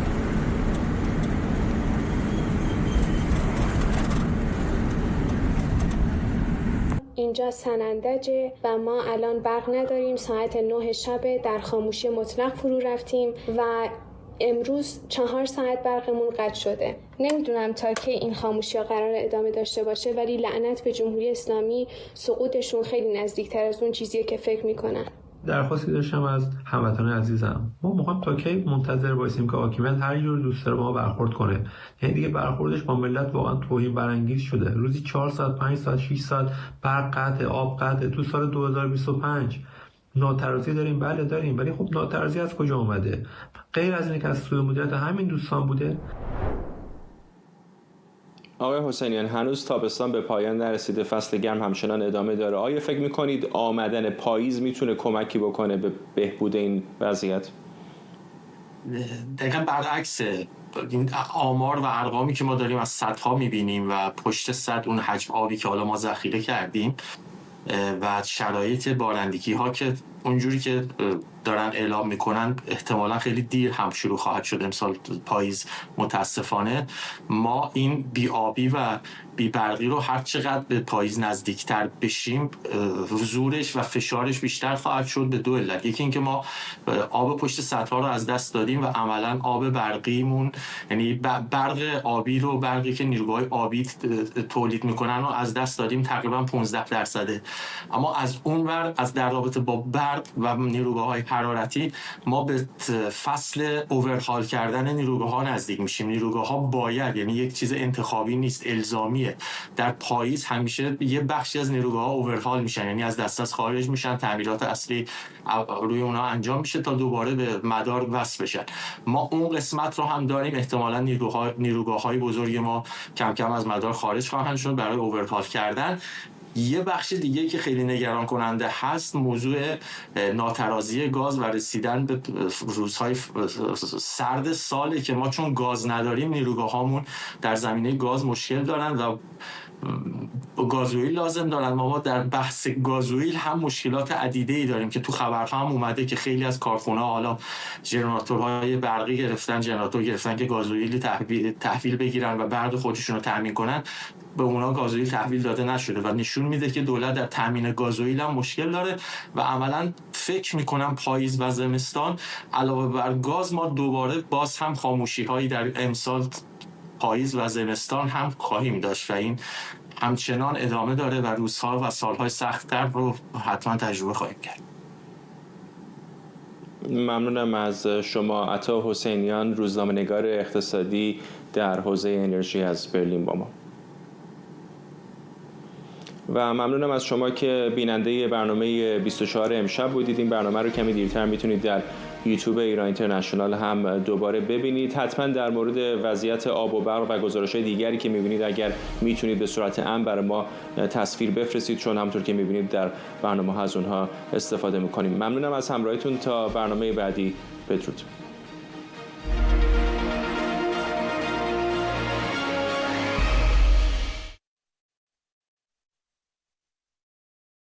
اینجا سنندجه و ما الان برق نداریم. ساعت 9 شب در خاموشی مطلق فرو رفتیم و امروز 4 ساعت برقمون قطع شده. نمیدونم تا کی این خاموشی ها قرار ادامه داشته باشه، ولی لعنت به جمهوری اسلامی، سقوطشون خیلی نزدیکتر از اون چیزیه که فکر میکنن. درخواستی داشتم از هموطنان عزیزم، ما میخوایم تا کی منتظر باشیم که حاکمیت هر جور دوست داره با ما برخورد کنه؟ یعنی دیگه برخوردش با ملت واقعا توهین برانگیز شده. روزی 4 ساعت، 5 ساعت، 6 ساعت برق قطع، آب قطع. تو سال 2025 ناترازی داریم، بله داریم، ولی خب ناترازی از کجا اومده؟ غیر از اینکه از سوی مدیریت همین دوستان بوده. آقای حسینیان، هنوز تابستان به پایان نرسیده، فصل گرم همچنان ادامه داره. آیا فکر میکنید آمدن پاییز میتونه کمکی بکنه به بهبود این وضعیت؟ دقیقا برعکس این آمار و ارقامی که ما داریم از سدها میبینیم و پشت سد اون حجم آبی که حالا ما ذخیره کردیم و شرایط بارندگی ها که اونجوری که دارن اعلام میکنن احتمالا خیلی دیر هم شروع خواهد شد امسال پاییز. متاسفانه ما این بی‌آبی و بی‌برقی رو هر چقدر به پاییز نزدیکتر بشیم زورش و فشارش بیشتر خواهد شد به 2 علت. یکی اینکه ما آب پشت سدها رو از دست دادیم و عملا آب برقیمون، یعنی برق آبی رو، برقی که نیروگاه‌های آبی تولید میکنن رو از دست دادیم تقریبا 15%. اما از اون ور از در رابطه با برق و نیروگاه‌های حرارتی ما به فصل اوورهال کردن نیروگاه‌ها نزدیک میشیم. نیروگاه‌ها باید، یعنی یک چیز انتخابی نیست، الزامیه. در پاییز همیشه یه بخشی از نیروگاه‌ها اوورهال میشن، یعنی از دسترس خارج میشن، تعمیرات اصلی روی اونها انجام میشه تا دوباره به مدار وصل بشن. ما اون قسمت رو هم داریم. احتمالاً نیروگاه‌های بزرگ ما کم کم از مدار خارج خواهند شد برای اوورهال کردن. یه بخش دیگه که خیلی نگران کننده هست موضوع ناترازی گاز و رسیدن به روزهای سرد ساله که ما چون گاز نداریم نیروگاهامون در زمینه گاز مشکل دارن و گازوئیل لازم دارن. ما در بحث گازوئیل هم مشکلات عدیده‌ای داریم که تو خبرها هم اومده که خیلی از کارخونه‌ها حالا ژنراتورهای برقی گرفتن، ژنراتور گرفتن که گازوئیل تحویل بگیرن و برق خودشون رو تامین کنن. به اونا گازوئیل تحویل داده نشده و نشون میده که دولت در تامین گازوئیل هم مشکل داره و عملاً فکر میکنم پاییز و زمستان علاوه بر گاز ما دوباره باز هم خاموشی‌هایی در امسال پاییز و زمستان هم خواهیم داشت و این همچنان ادامه داره و روزها و سالهای سخت‌تر رو حتما تجربه خواهیم کرد. ممنونم از شما. عطا حسینیان، روزنامه‌نگار اقتصادی در حوزه انرژی از برلین با ما. و ممنونم از شما که بیننده برنامه 24 امشب بودید. این برنامه رو کمی دیرتر میتونید در یوتیوب ایران اینترنشنال هم دوباره ببینید. حتما در مورد وضعیت آب و برق و گزارش‌های دیگری که میبینید اگر میتونید به صورت امن برای ما تصویر بفرستید، چون همونطور که میبینید در برنامه از اونها استفاده میکنیم. ممنونم از همراهیتون. تا برنامه بعدی، بدرود.